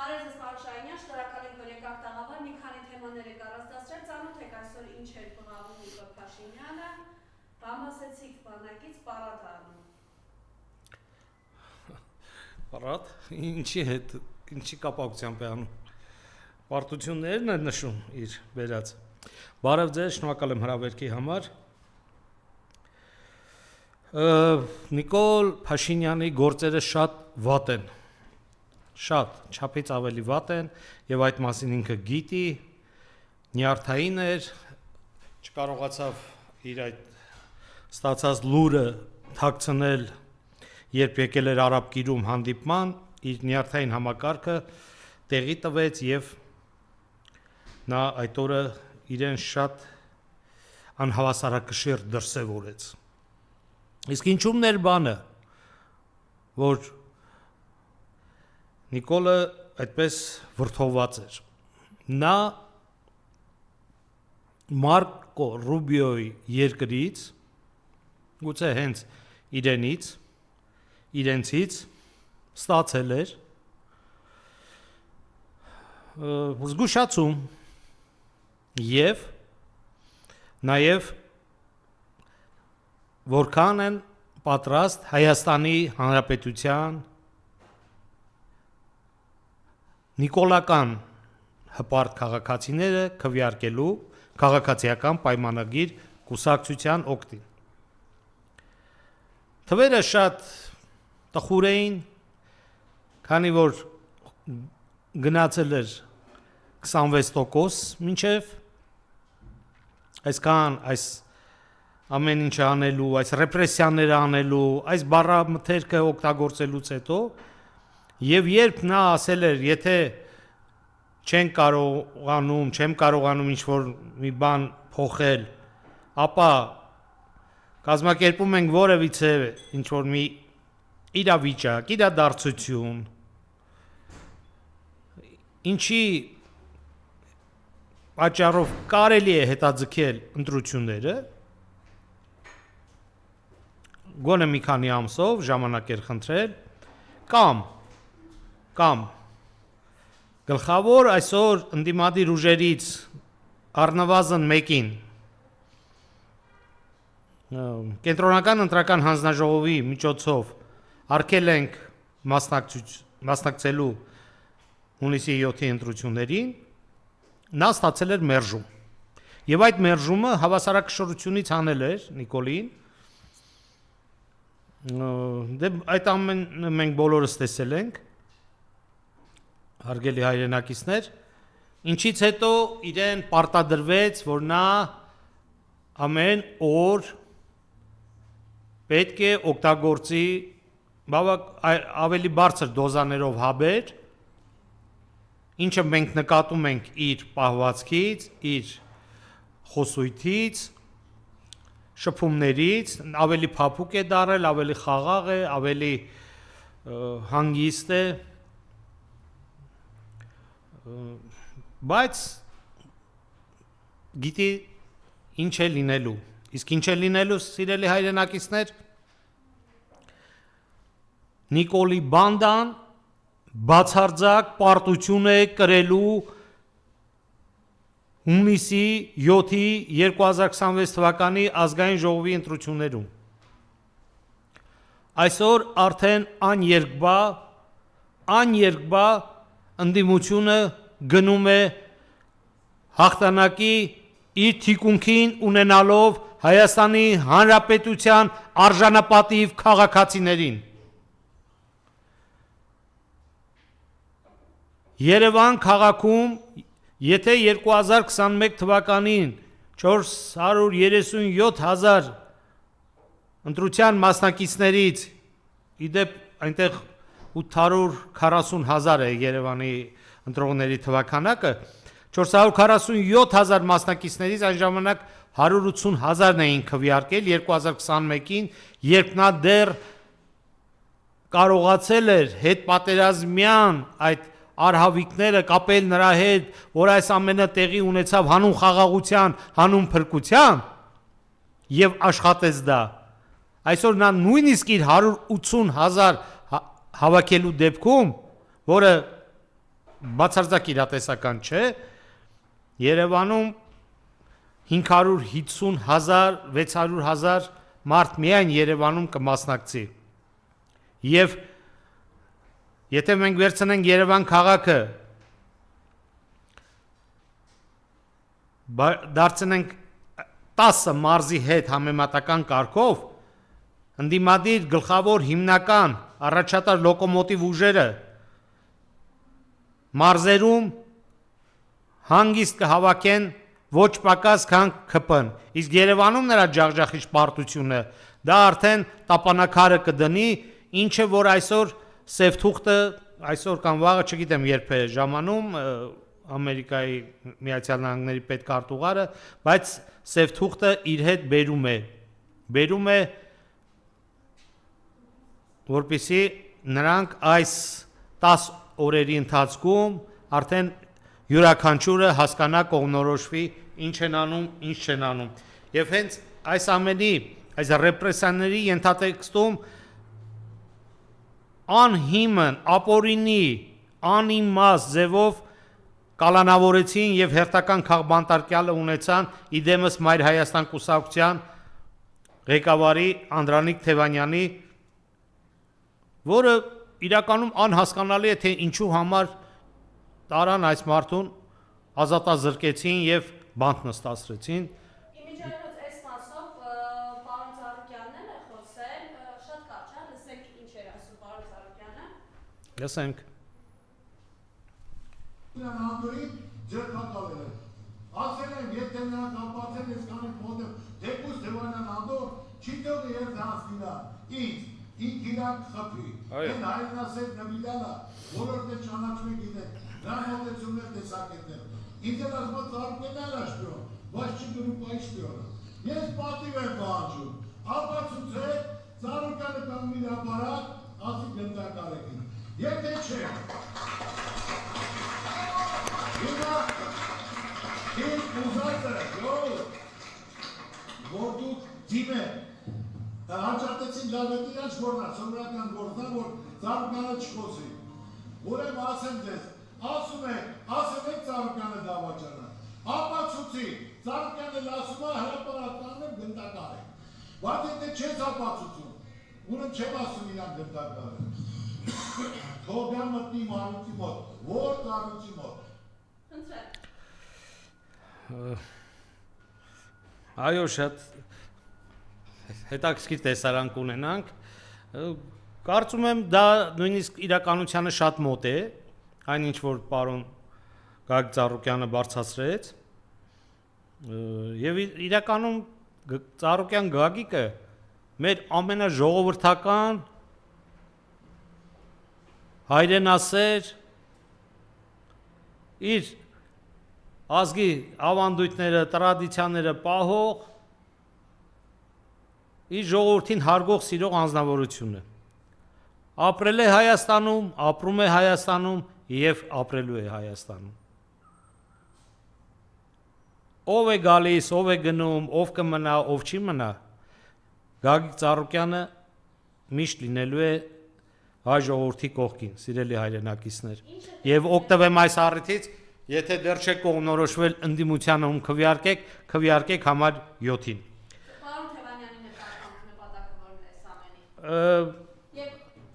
Բարև ձեզ պարոն Շահինյան, շնորհակալ ենք, որ եկաք տաղավար, մի քանի թեմաներ եք առանձնացրել, ծանոթ եք այսօր ինչ էր բղավում Նիկոլ Փաշինյանը, բամբասեցիք բանակից պարատ առնում։ Պարատ, ինչի հետ, ինչի կապակցությամբ է անում, պարտություններն է նշում իր վերած։ Բարև ձեզ, շնորհակալ եմ հրավերքի համար։ Նիկոլ Փաշինյանի գործերը շատ վատ են, շատ, չափից ավելի վատ են, եւ այդ մասին ինքը գիտի, նյարդային էր, չկարողացավ իր այդ ստացած լուրը թաքցնել, երբ եկել էր Արաբկիրում հանդիպման, իր նյարդային համակարգը տեղի տվեց եւ նա այդ օրը իրեն շատ անհավասարակշիռ դրսևորեց։ Իսկ ինչու՞մն էր բանը, որ Նիկոլը այդպես վրդովված էր։ Նա Մարկո Ռուբիոյի երկրից, գուցե հենց իրենցից ստացել էր զգուշացում եւ նաեւ որքան են պատրաստ Հայաստանի Հանրապետության նիկոլական հպարտ քաղաքացիները քվեարկելու քաղաքացիական պայմանագիր կուսակցության օգտին։ Թվերը շատ տխուր էին, քանի որ գնացել էր 26% մինչև այսքան այս ամեն ինչ անելու, այս ռեպրեսիաները անելու, այս բառամթերքը օգտագործելուց հետո եւ երբ նա ասել էր, եթե չեմ կարողանում ինչ-որ մի բան փոխել, ապա կազմակերպում ենք որևիցե ինչ-որ մի իրավիճակ, իրադարձություն, ինչի պատճառով կարելի է հետաձգել ընտրությունները, գոնե մի քանի ամսով ժամանակ էր խնդրել, կամ գլխավոր այսօր ընդդիմադիր ուժերից առնվազն մեկին կենտրոնական ընտրական հանձնաժողովի միջոցով արգել ենք մասնակցելու հունիսի 7-ի ընտրություններին, նա ստացել էր մերժում։ Եվ այդ մերժումը հավասարակշռությունից հանել էր Նիկոլին, այդ ամենը մենք բոլորս տեսել ենք, հարգելի հայրենակիցներ, ինչից հետո իրեն պարտադրվեց, որ նա ամեն օր պետք է օգտագործի ավելի բարձր դոզաներով հաբեր, ինչը մենք նկատում ենք իր պահվածքից, իր խոսույթից, շփումներից, ավելի փափուկ է դարել, ավելի խաղաղ է, ավելի հանգիստ է, բայց գիտի ինչ է լինելու, իսկ ինչ է լինելու, սիրելի հայրենակիցներ, Նիկոլի բանդան բացարձակ պարտություն է կրելու հունիսի 7-ի 2026 թվականի ազգային ժողովի ընտրություններում։ Այսօր արդեն աներկբա ընդդիմությունը գնում է հաղթանակի իր թիկունքին ունենալով Հայաստանի Հանրապետության արժանապատիվ քաղաքացիներին։ Երևան քաղաքում, եթե 2021 թվականին 437,000 ընտրության մասնակիցներից, իդեպ այնտեղ 840,000 է Երևանի ընտրողների թվականակը, 447,000 մասնակիցներից այն ժամանակ 180,000-ն էին քվեարկել 2021-ին, երբ նա դեռ կարողացել էր հետպատերազմյան այդ արհավիկները կապել նրա հետ, որ այս ամենը տեղի ունեցավ հանուն խաղաղության, հանուն փրկության եւ աշխատեց դա։ Այսօր նա նույնիսկ իր 180,000 հավաքելու դեպքում, որը բացարձակ իրատեսական չէ, Երևանում 550,000, 600,000 մարդ միայն Երևանում կմասնակցի։ Եվ եթե մենք վերցնենք Երևան քաղաքը, դարձնենք 10 մարզի հետ համեմատական կարգով, ընդդիմադիր գլխավոր հիմնական առաջատար լոկոմոտիվ ուժերը մարզերում հանգիստ կհավաքեն ոչ պակաս քան ԿՓ-ն, իսկ Երևանում նրա ջախջախիչ պարտությունը դա արդեն տապանակարը կդնի, ինչը որ այսօր Սև թուղթը այսօր կամ վաղը չգիտեմ երբ է ժամանում Ամերիկայի Միացյալ Նահանգների պետքարտուղարը, բայց Սև թուղթը իր հետ բերում է որպեսզի նրանք այս 10 օրերի ընթացքում արդեն յուրաքանչյուրը հասկանա կողմնորոշվի ինչ են անում, ինչ չեն անում։ Եվ հենց այս ամենի, այս ռեպրեսիաների ենթատեքստում անհիմն, ապօրինի, անիմաստ ձևով կալանավորեցին եւ հերթական քաղբանտարկյալը ունեցան իդեմս Մայր Հայաստան կուսակցության ղեկավարի Անդրանիկ Թևանյանի, որը իրականում անհասկանալի է թե ինչու համար տարան այս մարդուն ազատազրկեցին եւ բանտ նստացրեցին։ Իմիջիայլոց այս մասով պարոն Ծառուկյանն է խոսել, շատ կարճ է, լսենք ինչ էր ասում պարոն Ծառուկյանը։ Լսենք։ Անդորին ձերբակալել են։ Ասել են, եթե նրանք ապացել այսքանի մոդել, թեկուզ Թևանյան Անդոր չի թողի երբ հասնիլա, ինք իրանք խփի։ Են հայրենասեր նվիրալա, բոլորն է ճանաչում է գիտեք, նրա մոտեցումներ տեսակետներ։ Ինձ էլ ասում Ծառուկյանն էլ աշպիոն, բայց չգրուպ այ շպիոնը։ Ես պատիվ եմ պահանջում, ապացուցեք Ծառուկյանը կամ իր ապարատ, ասի գնդակարեկին։ Եթե չէ, Հիմա ինձ ուզած է, որ դուք դիմե, հաճատեցին լավետի իրանց որնա, սոմրական որնա, որ Ծառուկյանը չխոսի։ Ուրեմ ասեմ ձեզ, ասում եք Ծառուկյանը դավաճանա, ապացուցի, Ծառուկյանը ասում է հրապարականում եմ գնդակար է, բայց եթե չես ապացուցում, ուրեմ չեմ ասում իրան գնդակար է, թողյան մտնի Մարութի մոտ, որ Ծառուկյանի մոտ, Այո, շատ հետաքրքիր տեսարան կունենանք, կարծում եմ դա նույնիսկ իրականությանը շատ մոտ է, այն ինչ որ պարոն Գագիկ Ծառուկյանը բարձրացրեց, եւ իրականում Ծառուկյան Գագիկը մեր ամենաժողովրդական հայրենասեր իր ազգի ավանդույթները, տրադիցիաները պահող, իր ժողովրդին հարգող սիրող անձնավորություն է։ Ապրել է Հայաստանում, ապրում է Հայաստանում եւ ապրելու է Հայաստանում։ Ով է գալիս, ով է գնում, ով կմնա, ով չի մնա, Գագիկ Ծառուկյանը միշտ լինելու է հայ ժողովրդի կողքին, սիրելի հայրենակիցներ։ Եվ օգտվեմ այս առիթից, եթե դեռ չեք կողմնորոշվել ընդդիմությանը ում քվեարկեք համար 7-ին։ Պարոն Թևանյանի նպատակը որն է այս ամենի։ Եվ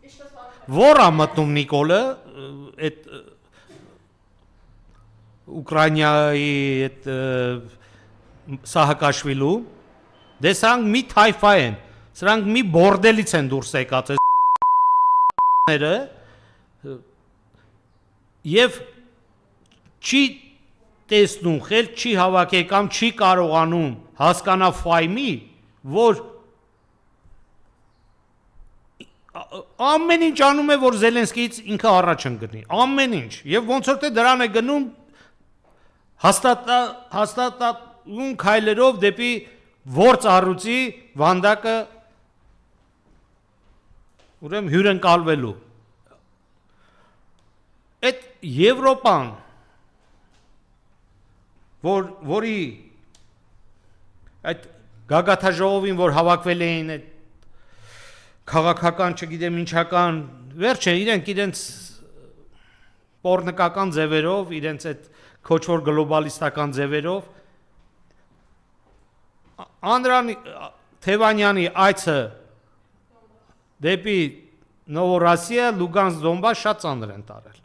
ինչպես պարոն Որ ամտնում Նիկոլը այդ Ուկրաինայի այդ Սահակաշվիլու, դե սրանք մի թայֆա են, սրանք մի բորդելից են դուրս եկած ները եւ չի տեսնում, խելք չի հավաքել կամ չի կարողանում հասկանա ֆայմի, որ ամեն ինչ անում է, որ Զելենսկիից ինքը առաջ ընկնի, ամեն ինչ, եւ ոնց որ թե դրան է գնում հաստատուն քայլերով դեպի որ ծառուծի վանդակը ուրեմն հյուրընկալվելու։ Այդ Եվրոպան, որի այդ գագաթաժողովին, որ հավաքվել էին այդ քաղաքական, չգիտեմ ինչական, վերջը իրենք իրենց պոռնկական ձևերով, իրենց այդ քոչվոր գլոբալիստական ձևերով Թևանյանի այցը դեպի Նովորոսիա, Լուգանսկ, Դոնբաս շատ ծանր են տարել։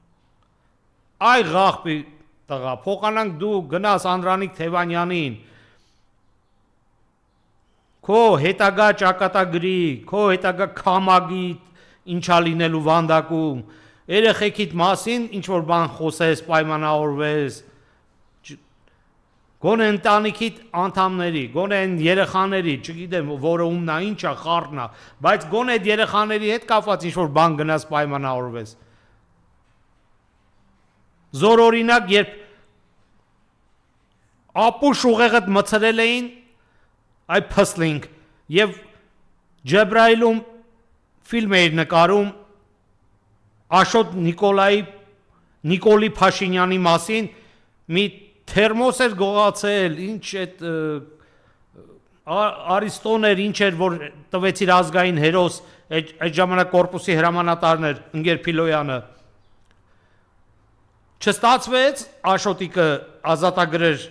Այ ղախպի տղա, փոխանակ դու գնաս Անդրանիկ Թևանյանին, քո հետագա ճակատագրի, քո հետագա քամագի ինչա լինելու վանդակում, երեխեքիդ մասին ինչ որ բան խոսես, պայմանավորվես, գոնե ընտանիքիդ անդամների, գոնե այն երեխաների, չգիտեմ, որը ումնա, ինչա, խառնա, բայց գոնե այդ երեխաների հետ կապված ինչ որ բան գնաս պայմանավորվես։ Զորօրինակ, երբ ապուշ ուղեղդ մցրել էին, այ փսլինք, եւ Ջեբրայիլում ֆիլմ էր նկարում Աշոտ Նիկոլի Փաշինյանի մասին, մի թերմոս էր գողացել, ինչ այդ Արիստոն էր, ինչ էր, որ տվեցիր ազգային հերոս, այդ ժամանակ կորպուսի հրամանատարն էր, ընկեր Փիլոյանը։ Չստացվեց, Աշոտիկը ազատագրեր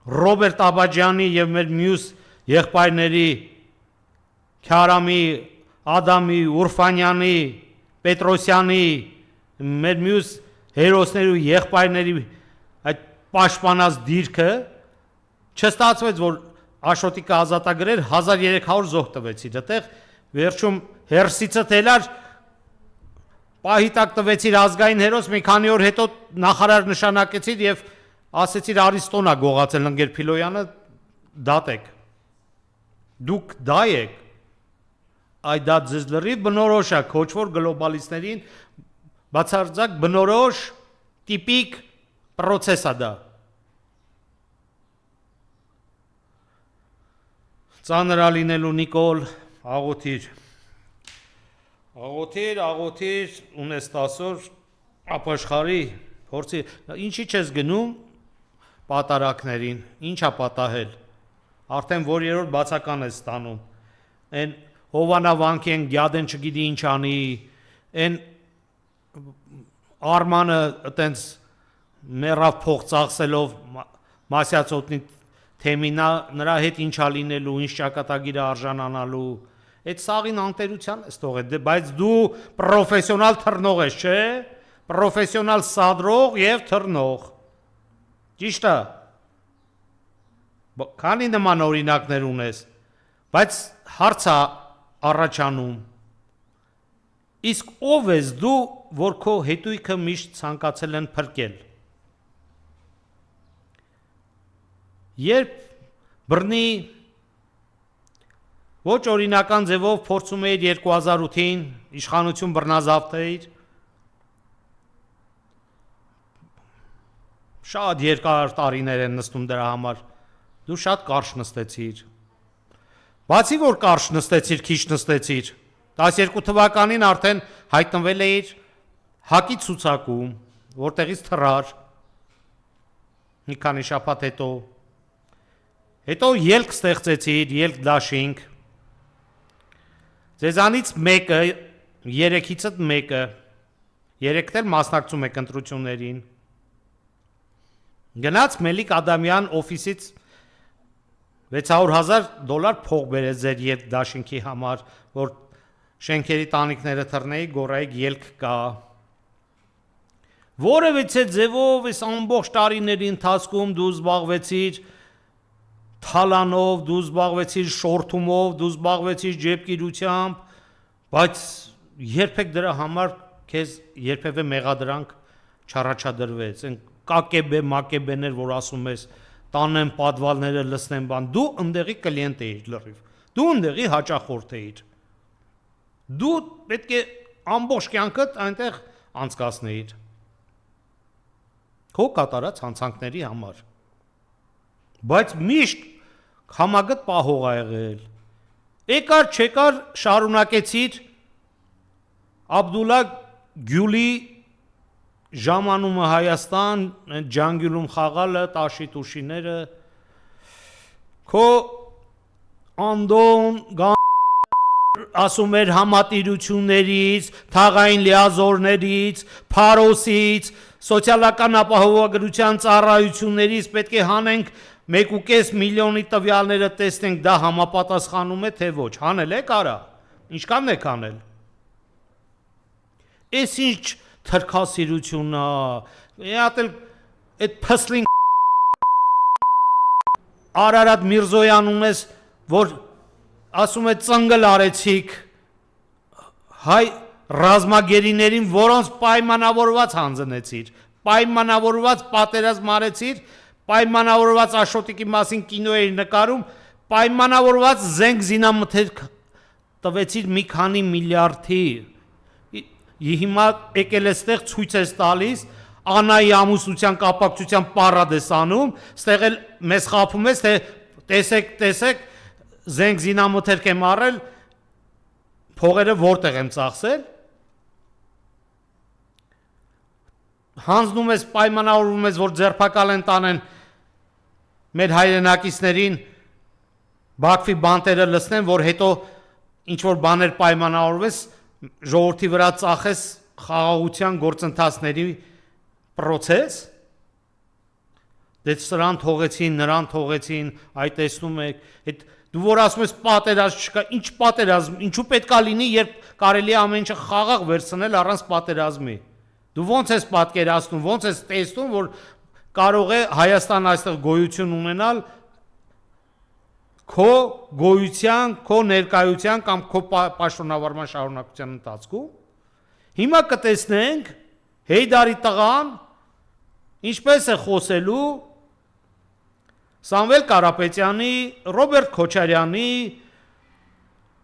Ռոբերտ Աբաջյանի եւ մեր մյուս եղբայրների Քյարամի, Ադամի, Ուրֆանյանի, Պետրոսյանի, մեր մյուս հերոսների ու եղբայրների այդ պաշտպանած դիրքը չստացվեց, որ Աշոտիկը ազատագրեր 1300 զոհ տվեցիր, այդտեղ վերջում հերսիցը թելար պահի տակ տվեցիր ազգային հերոս, մի քանի օր հետո նախարար նշանակեցիր եւ ասեցիր Արիստոնա գողացել ընկեր Փիլոյանը, դատեք։ Դուք դա եք։ Այ դա ձեզ լրիվ բնորոշ է քոչվոր գլոբալիստներին, բացարձակ բնորոշ տիպիկ պրոցես է դա։ Ծանր լինելու Նիկոլ, աղոթիր, ունես 10 օր, ապաշխարի, փորձի, ինչի չես գնում պատարակներին, ինչա պատահել, արդեն որ երրորդ բացական ես ստանում, են Հովանավանքի են գյադեն չգիտի ինչ անի, են Արմանը այտենց մեռավ փող ծախսելով Մասյացոտնի թեմինա, նրա հետ ինչա լինելու, ինչ ճակատագիր է արժանանալու, այդ սաղին անտերության ես թողել, բայց դու պրոֆեսիոնալ թռնող ես, չէ, պրոֆեսիոնալ սադրող և թռնող, ճիշտ է, քանի նման օրինակներ ունես, բայց հարց է առաջանում, իսկ ով ես դու, որ քո հետույքը միշտ ցանկացել են փրկել, երբ բռնի ոչ օրինական ձևով փորձում էիր 2008-ին իշխանություն բռնազավթեիր, շատ երկար տարիներ են նստում դրա համար, դու շատ կարճ նստեցիր, բացի որ կարճ նստեցիր, քիչ նստեցիր, 12 թվականին արդեն հայտնվել էիր հակի ցուցակում, որտեղից թռար, մի քանի շաբաթ հետո ելք ստեղծեցիր, ելք դաշինք, ձեզանից մեկը, երեքիցդ մեկը, երեքն էլ մասնակցում եք ընտրություններին, գնաց Մելիք Ադամյան օֆիսից $600,000 փող բերեց ձեր ելք դաշինքի համար, որ շենքերի տանիքները թռնեի, գորայիք ելք կա, որևիցե ձևով այս ամբողջ տարիների ընթացքում դու զբաղվեցիր թալանով, դու զբաղվեցիր շորթումով, դու զբաղվեցիր ջեբկիրությամբ, բայց երբեք դրա համար քեզ երբևէ մեղադրանք չառաջադրվեց, այն կակեբե, մակեբեներ, որ ասում ես, տանեմ պատվալները, լսնեմ բան, դու ընդեղի կլիենտ էիր լրիվ, դու ընդեղի հաճախորդ էիր, դու պետք է ամբողջ կյանքդ այնտեղ անցկացնեիր, քո կատարած հանցանքների համար, բայց միշտ համագտ պահող ա եղել, եկար չեկար շարունակեցիր Աբդուլլա Գյուլի ժամանումը Հայաստան, ջանգյուլում խաղալը, տաշի տուշիները, քո անդոն, ասում էր համատիրություններից, թաղային լիազորներից, փարոսից, սոցիալական ապահովագրության ծառայություններից պետք է հանենք 1.5 միլիոնի տվյալները տեսնենք դա համապատասխանում է թե ոչ, հանել եք արա, ինչքանն եք հանել։ Էս ինչ թրքասիրությունն է, այդ փսլին Արարատ Միրզոյան ունես, որ ասում է ծնգլ արեցիք հայ ռազմագերիներին, որոնց պայմանավորված հանձնեցիր, պայմանավորված պատերազմ արեցիր, պայմանավորված Աշոտիկի մասին կինո էիր նկարում, պայմանավորված զենք զինամթերք տվեցիր մի քանի միլիարդի, հիմա եկել էստեղ ցույց ես տալիս, Անայի ամուսնության կապակցության պարադ ես անում, ստեղ էլ մեզ խափում ես, թե տեսեք, զենք զինամթերք եմ առել, փողերը որտեղ եմ ծախսել, հանձնում ես, պայմանավորվում ես, որ ձերբակալ են տանեն մեր հայրենակիցներին, Բաքվի բանտերը լցնեն, որ հետո ինչ-որ բաներ պայմանավորվես, ժողովրդի վրա ծախես խաղաղության գործընթացների պրոցես, դե սրան թողեցին, նրան թողեցին, այ տեսնում եք, դու որ ասում ես պատերազմ չկա, ինչ պատերազմ, ինչու պետքա լինի, երբ կարելի է ամեն ինչը խաղաղ վերցնել առանց պատերազմի։ Դու ոնց ես պատկերացնում, ոնց ես տեսնում, որ կարող է Հայաստանը այստեղ գոյություն ունենալ քո գոյության, քո ներկայության կամ քո պաշտոնավարման շարունակության ընթացքում։ Հիմա կտեսնենք Հեյդարի տղան ինչպես է խոսելու Սամվել Կարապետյանի, Ռոբերտ Քոչարյանի,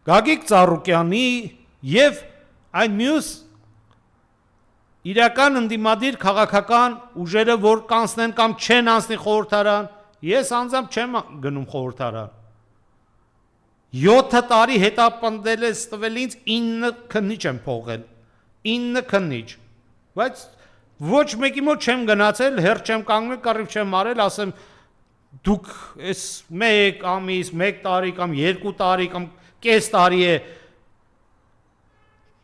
Գագիկ Ծառուկյանի եւ այն մյուս իրական ընդդիմադիր քաղաքական ուժերը, որ կանցնեն կամ չեն անցնի խորհրդարան, ես անձամբ չեմ գնում խորհրդարան։ 7 տարի հետապնդել ես տվել ինձ 9 քննիչ եմ փողել, 9 քննիչ, բայց ոչ մեկի մոտ չեմ գնացել, հերթ չեմ կանգնել, կռիվ չեմ արել, ասեմ դուք այս 1 ամիս, 1 տարի կամ 2 տարի կամ կես տարի է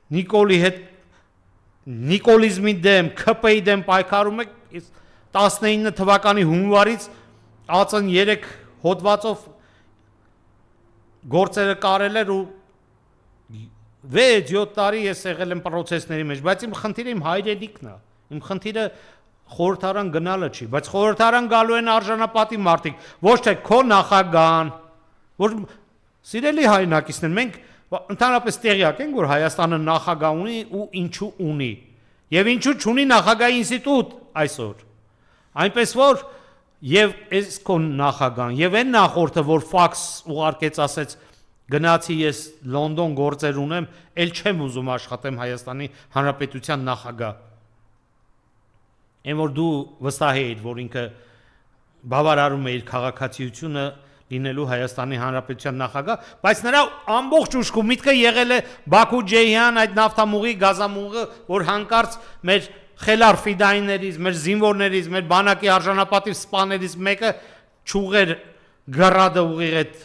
Նիկոլի հետ նիկոլիզմի դեմ, ՔՊ-ի դեմ պայքարում եք, 19 թվականի հունվարից ԱԾ-ն 3 հոդվածով գործերը կարել էր ու 6-7 տարի ես եղել եմ պրոցեսների մեջ, բայց իմ խնդիրը իմ հայրենիքն է, իմ խնդիրը խորհրդարան գնալը չի, բայց խորհրդարան գալու են արժանապատիվ մարդիկ, ոչ թե քո նախագահան, որ սիրելի հայրենակիցներ, մենք ընդհանրապես տեղյակ ենք, որ Հայաստանը նախագահ ունի ու ինչու ունի, եւ ինչու չունի նախագահի ինստիտուտ այսօր, այնպես որ եւ այս քո նախագահան եւ այն նախորդը, որ ֆաքս ուղարկեց, ասեց գնացի ես Լոնդոն գործեր ունեմ, ել չեմ ուզում աշխատեմ Հայաստանի Հանրապետության նախագահ։ Այն որ դու վստահ էիր, որ ինքը բավարարում է իր քաղաքացիությունը լինելու Հայաստանի Հանրապետության նախագահ, բայց նրա ամբողջ ուշքու միտքը եղել է Բաքու Ջեյան այդ նավթամուղի գազամուղը, որ հանկարծ մեր խելար ֆիդայիներից, մեր զինվորներից, մեր բանակի արժանապատիվ սպաներից մեկը ճուղեր գռադը ուղիղ այդ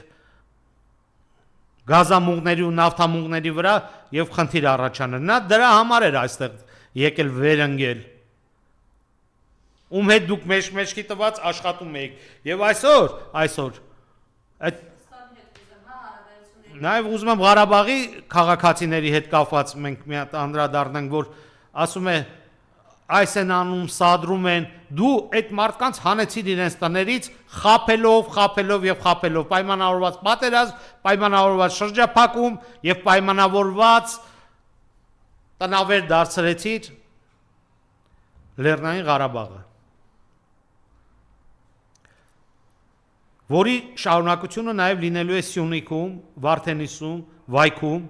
գազամուղների ու նավթամուղների վրա եւ խնդիր առաջաներ։ Նա դրա համար էր այստեղ եկել վերընկել։ Ում հետ դուք մեջքի տված աշխատում եք եւ այսօր այդ նաեւ ուզում եմ Ղարաբաղի քաղաքացիների հետ կապված մենք մի հատ անդրադառնանք, որ ասում է այս են անում, սադրում են, դու այդ մարդկանց հանեցիր իրենց տներից խափելով, պայմանավորված պատերազմ, պայմանավորված շրջափակում եւ պայմանավորված տնավեր դարձրեցիր Լեռնային Ղարաբաղը, որի շարունակությունը նաեւ լինելու է Սյունիքում, Վարդենիսում, Վայքում,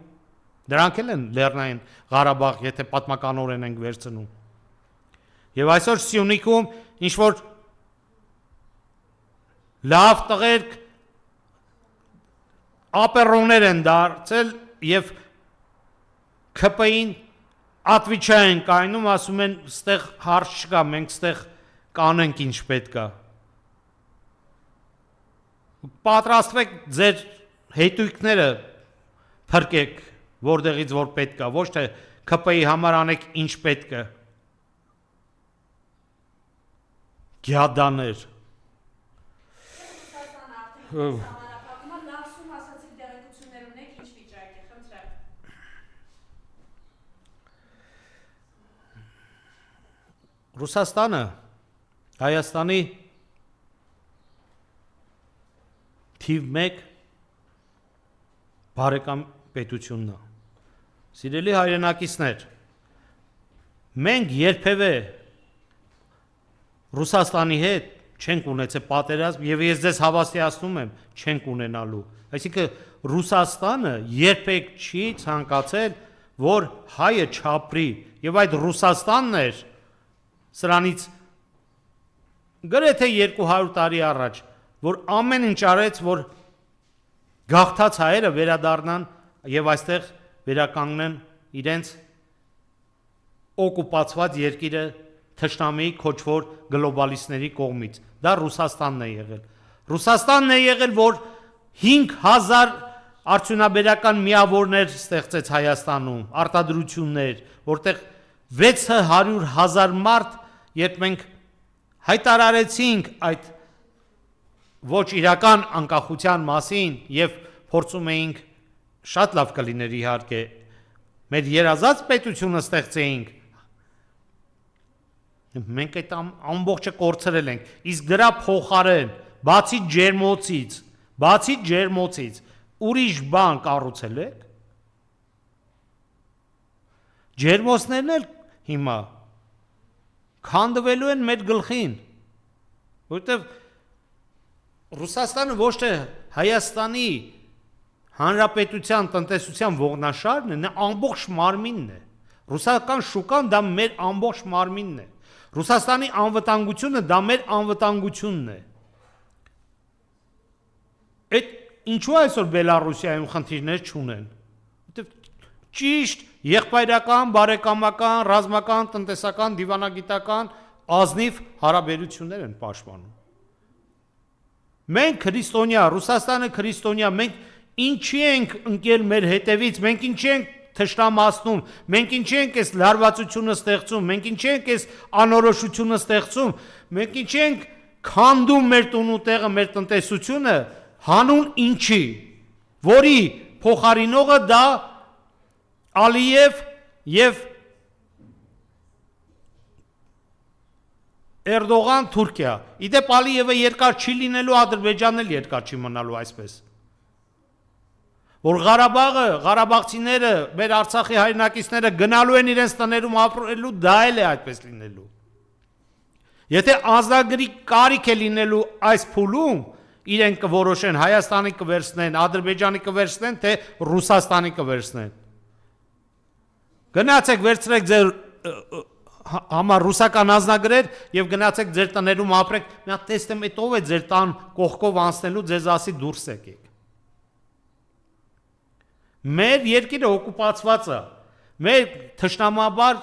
դրանք էլ են Լեռնային Ղարաբաղ, եթե պատմականորեն ենք վերցնում։ Եվ այսօր Սյունիքում ինչ որ լավ տղերք ապերոներ են դարձել եւ ՔՊ-ին ատվիչա են կայնում, ասում են ստեղ հարց չկա, մենք ստեղ կանենք ինչ պետքա։ Պատրաստվեք ձեր հետույքները փրկեք որտեղից որ պետք է, ոչ թե ԿՊ-ի համար անեք ինչ պետք է։ Գյադաներ։ Ռուսաստանը արդեն համանախագումա լավսում ասացիք դեղեցություններ ունեք ինչ վիճակ է, խնդրեմ։ Ռուսաստանը Հայաստանի թիվ 1 բարեկամ պետությունն է։ Սիրելի հայրենակիցներ, մենք երբևէ Ռուսաստանի հետ չենք ունեցել պատերազմ եւ ես ձեզ հավաստիացնում եմ, չենք ունենալու։ Այսինքն Ռուսաստանը երբեք չի ցանկացել, որ հայը չապրի եւ այդ Ռուսաստանն էր սրանից գրեթե 200 տարի առաջ, որ ամեն ինչ արեց, որ գաղթած հայերը վերադառնան եւ այստեղ վերականգնեն իրենց օկուպացված երկիրը թշնամիի քոչվոր գլոբալիստների կողմից։ Դա Ռուսաստանն է եղել։ Ռուսաստանն է եղել, որ 5000 արդյունաբերական միավորներ ստեղծեց Հայաստանում, արտադրություններ, որտեղ 600,000 մարդ, երբ մենք հայտարարեցինք այդ ոչ իրական անկախության մասին եւ փորձում էինք շատ լավ կլիներ իհարկե մեր երազած պետությունը ստեղծեինք, մենք այդ ամբողջը կորցրել ենք, իսկ դրա փոխարեն բացի ջերմոցից ուրիշ բան կառուցել եք։ Ջերմոցներն էլ հիմա քանդվելու են մեր գլխին, որտեղ Ռուսաստանը ոչ թե Հայաստանի Հանրապետության տնտեսության ողնաշարն է, նա ամբողջ մարմինն է։ Ռուսական շուկան դա մեր ամբողջ մարմինն է։ Ռուսաստանի անվտանգությունը դա մեր անվտանգությունն է։ Այդ ինչու այսօր Բելարուսիայում խնդիրներ չունեն։ Որտեղ ճիշտ եղբայրական, բարեկամական, ռազմական, տնտեսական, դիվանագիտական ազնիվ հարաբերություններ են պաշտպանում։ Մենք քրիստոնյա, Ռուսաստանը քրիստոնյա, մենք ինչի ենք ընկել մեր հետևից, մենք ինչի ենք թշնամացնում, մենք ինչի ենք այս լարվածությունը ստեղծում, մենք ինչի ենք այս անորոշությունը ստեղծում, մենք ինչի ենք քանդում մեր տուն ու տեղը, մեր տնտեսությունը, հանուն ինչի, որի փոխարինողը դա Ալիև եւ Էրդողան Թուրքիա։ Իդեպ Ալիևը երկար չի լինելու, Ադրբեջանն էլ երկար չի մնալու այսպես։ Որ Ղարաբաղը, Ղարաբաղցիները, մեր Արցախի հայրենակիցները գնալու են իրենց տներում ապրելու, դա էլ է այդպես լինելու։ Եթե ազգագրի կարիք է լինելու այս փուլում, իրենք կորոշեն Հայաստանի կվերցնեն, Ադրբեջանի կվերցնեն, թե Ռուսաստանի կվերցնեն։ Գնացեք վերցրեք ձեր համար ռուսական ազնագրեր եւ գնացեք ձեր տներում ապրեք, մի հատ տեսնեմ այդ ով է ձեր տան կողքով անցնելու, ձեզ ասի դուրս եկեք։ Մեր երկիրը օկուպացված է, մեր թշնամաբար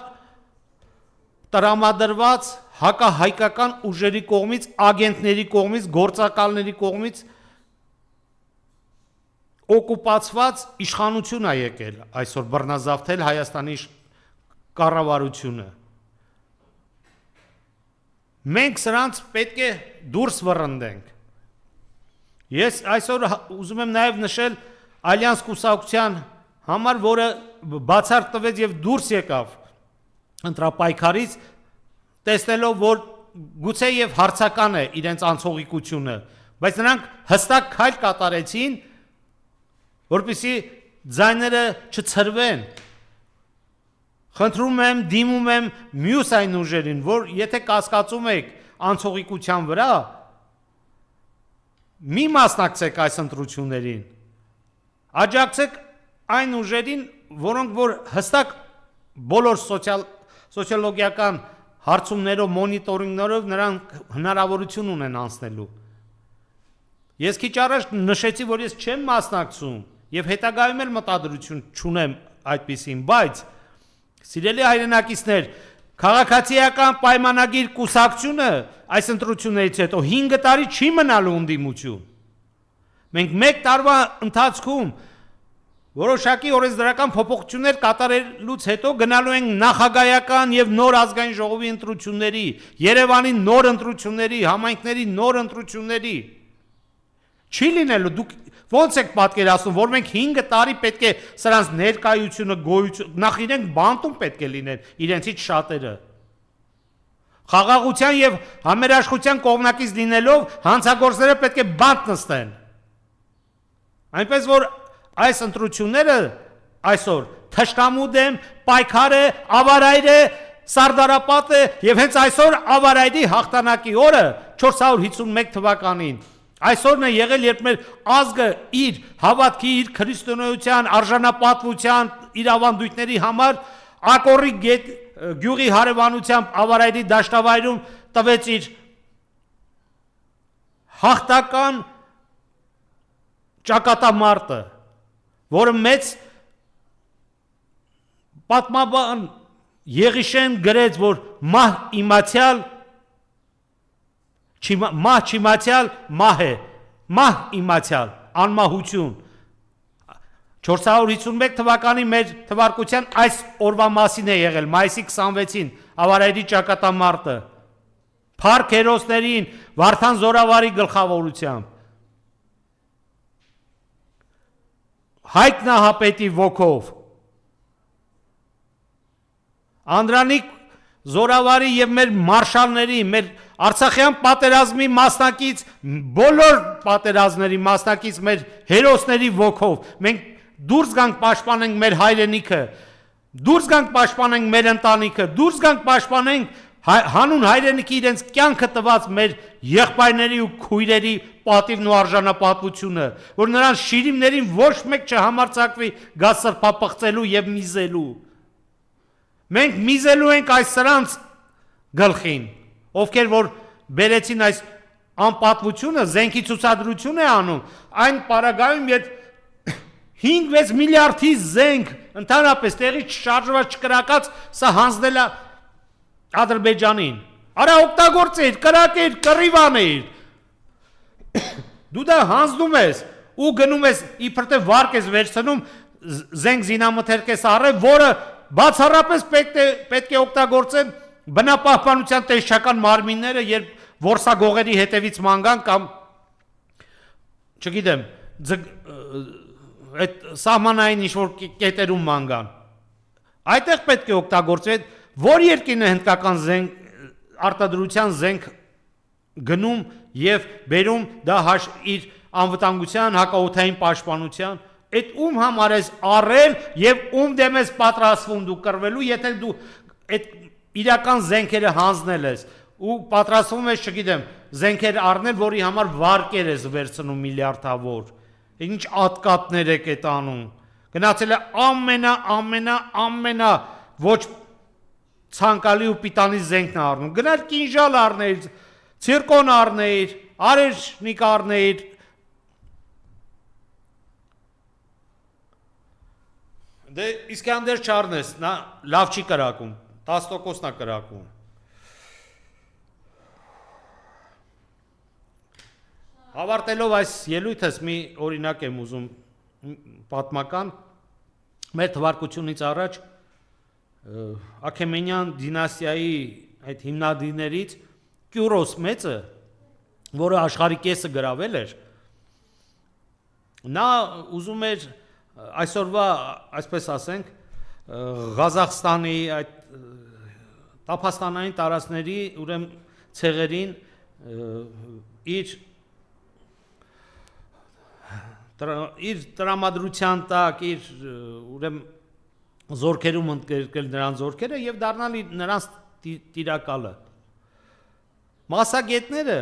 տրամադրված հակահայկական ուժերի կողմից, ագենտների կողմից, գործակալների կողմից օկուպացված իշխանություն է եկել այսօր բռնազավթել Հայաստանի կառավարությունը։ Մենք սրանց պետք է դուրս վռնդենք։ Ես այսօր ուզում եմ նաև նշել Ալյանս կուսակցության համար, որը բացառ տվեց եւ դուրս եկավ ընտրապայքարից, տեսնելով, որ գուցե եւ հարցական է իրենց անցողիկությունը, բայց նրանք հստակ քայլ կատարեցին, որպեսզի ձայները չցրվեն։ Խնդրում եմ, դիմում եմ մյուս այն ուժերին, որ եթե կասկածում եք անցողիկության վրա, մի մասնակցեք այս ընտրություններին։ Աջակցեք այն ուժերին, որոնք որ հստակ բոլոր սոցիոլոգիական հարցումներով, մոնիտորինգներով նրանք հնարավորություն ունեն անցնելու։ Ես քիչ առաջ նշեցի, որ ես չեմ մասնակցում եւ հետագայում էլ մտադրություն չունեմ այդպիսին, բայց սիրելի հայրենակիցներ, քաղաքացիական պայմանագիր կուսակցությունը այս ընտրություններից հետո 5 տարի չի մնալու ընդդիմություն։ Մենք 1 տարվա ընթացքում որոշակի օրենսդրական փոփոխություններ կատարելուց հետո գնալու ենք նախագահական եւ նոր ազգային ժողովի ընտրությունների, Երևանի նոր ընտրությունների, համայնքների նոր ընտրությունների։ Չի լինելու, դուք ո՞նց եք պատկերացնում, որ մենք 5 տարի պետք է սրանց ներկայությունը, գոյություն, նախ իրենք բանտում պետք է լինեն, իրենցից շատերը։ Խաղաղության եւ համերաշխության կողմնակից լինելով հանցագործները պետք է բանտ նստեն։ Այնպես որ այս ընտրությունները այսօր թշնամու դեմ պայքար է, ավարայր է, սարդարապատ է եւ հենց այսօր ավարայրի հաղթանակի օրը 451 թվականին այսօրն է եղել, երբ մեր ազգը իր հավատքի, իր քրիստոնեության, արժանապատվության, իր ավանդույթների համար ակորի գյուղի հարևանությամբ ավարայրի դաշտավայրում տվեց իր հաղթական ճակատամարտը, որը մեծ պատմաբան Եղիշեն գրեց, որ մահ իմացյալ մահ չիմացյալ մահ է, մահ իմացյալ անմահություն 451 թվականի մեր թվարկության այս օրվա մասին է եղել, մայիսի 26-ին ավարայրի ճակատամարտը, փառք հերոսներին Վարդան Զորավարի գլխավորությամբ, Հայկ Նահապետի ոգով, Անդրանիկ Զորավարի եւ մեր մարշալների, մեր Արցախյան պատերազմի մասնակից, բոլոր պատերազմների մասնակից մեր հերոսների ոգով, մենք դուրս գանք պաշտպանենք մեր հայրենիքը, դուրս գանք պաշտպանենք մեր ընտանիքը, դուրս գանք պաշտպանենք հանուն հայրենիքի իրենց կյանքը տված մեր եղբայրների ու քույրերի պատիվն ու արժանապատվությունը, որ նրանց շիրիմներին ոչ մեկ չհամարձակվի գա սրբապղծելու եւ միզելու։ Մենք միզելու ենք այս սրանց գլխին, ովքեր որ բերեցին այս անպատվությունը, զենքի ցուցադրություն է անում, այն պարագայում, երբ 5-6 միլիարդի զենք ընդհանրապես տեղի չշարժված չկրակած սա հանձնել է Ադրբեջանին։ Արա օգտագործիր, կրակիր, կռիվանիր։ Դու դա հանձնում ես ու գնում ես իբր թե վարկ ես վերցնում զենք զինամթերք ես առել, որը բացառապես պետք է օգտագործեն բնապահպանության տեսչական մարմինները, երբ որսագողերի հետևից ման գան կամ չգիտեմ, այդ սահմանային ինչ-որ կետերում ման գան։ Այդտեղ պետք է օգտագործվեն, որ երկինը հնդկական արտադրության զենք գնում եւ բերում դա իր անվտանգության, հակաօդային պաշտպանության, այդ ում համար ես առել եւ ում դեմ ես պատրաստվում դու կռվելու, եթե դու այդ իրական զենքերը հանձնել ես ու պատրաստվում ես, չգիտեմ, զենքեր առնել, որի համար վարկեր ես վերցնում միլիարդավոր, ինչ ատկատներ եք այդ անում, գնացել է ամենա ոչ ցանկալի ու պիտանի զենքն առնում, գնալ կինժալ առնել, ցիրկոն առնել, արեշնիկ առնել, դե Իսկանդեր չառնես, նա լավ չի կրակում, 10%-ն է կրակում։ Ավարտելով այս ելույթս մի օրինակ եմ ուզում պատմական, մեր թվարկությունից առաջ Աքեմենյան դինաստիայի այդ հիմնադիրներից Կյուրոս մեծը, որը աշխարհի կեսը գրավել էր, նա ուզում էր այսօրվա, այսպես ասենք, Ղազախստանի այդ տափաստանային տարածքների ուրեմն ցեղերին իր տրամադրության տակ, իր ուրեմն զորքերում ընդգրկել նրանց զորքերը եւ դառնալ նրանց տիրակալը։ Մասագետները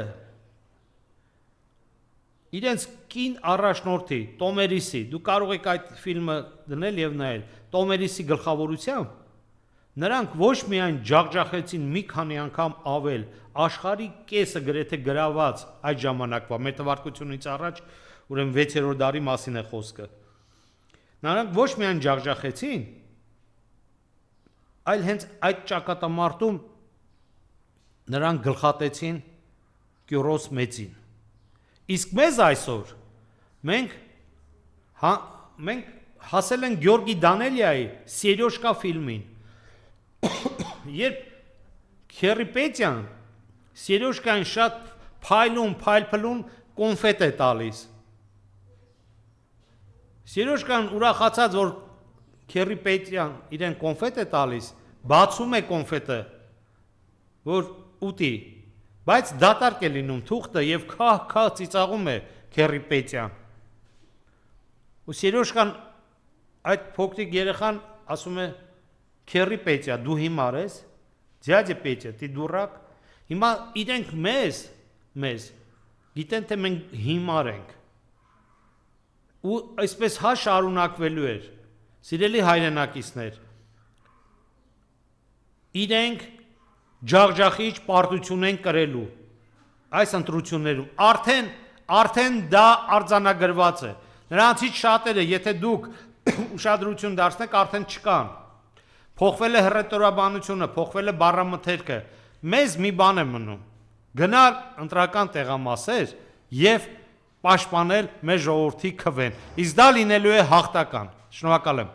իրենց կին առաջնորդի Տոմերիսի, դու կարող եք այդ ֆիլմը դնել եւ նայել, Տոմերիսի գլխավորությամբ նրանք ոչ միայն ջախջախեցին մի քանի անգամ ավել, աշխարհի կեսը գրեթե գրաված այդ ժամանակվա մեր թվարկությունից առաջ, ուրեմն 6-րդ դարի մասին է խոսքը։ Նրանք ոչ միայն ջախջախեցին, այլ հենց այդ ճակատամարտում նրանք գլխատեցին Կյուրոս մեծին։ Իսկ մեզ այսօր մենք հասել են Գյորգի Դանելյայի Սերյոժկա ֆիլմին։ Երբ Քերիպետյան Սերյոժկային շատ փայլուն կոնֆետ է տալիս։ Սերյոժկան ուրախացած, որ Քերիպետյան իրեն կոնֆետ է տալիս, բացում է կոնֆետը, որ ուտի, բայց դատարկ է լինում թուղթը եւ քահ ծիծաղում է Քերիպետյան։ Ու Սերյոժկան այդ փոքրիկ երեխան ասում է. Քերիպետյա, դու հիմար ես, ձյաձե Պետյա, դի դուրակ։ Հիմա իրենք մեզ գիտեն, թե մենք հիմար ենք։ Ու այսպես շարունակվելու էր։ Սիրելի հայրենակիցներ, իրենք ջախջախիչ պարտություն են կրելու այս ընտրություններում։ Արդեն դա արձանագրված է։ Նրանցից շատերը, եթե դուք ուշադրություն դարձնեք, արդեն չկան։ Փոխվել է հռետորաբանությունը, փոխվել է բառամթերքը։ Մեզ մի բան է մնում. գնալ ընտրական տեղամասեր եւ պաշտպանել մեր ժողովրդի քվեն։ Իսկ դա լինելու է հաղթական։ Շնորհակալ եմ։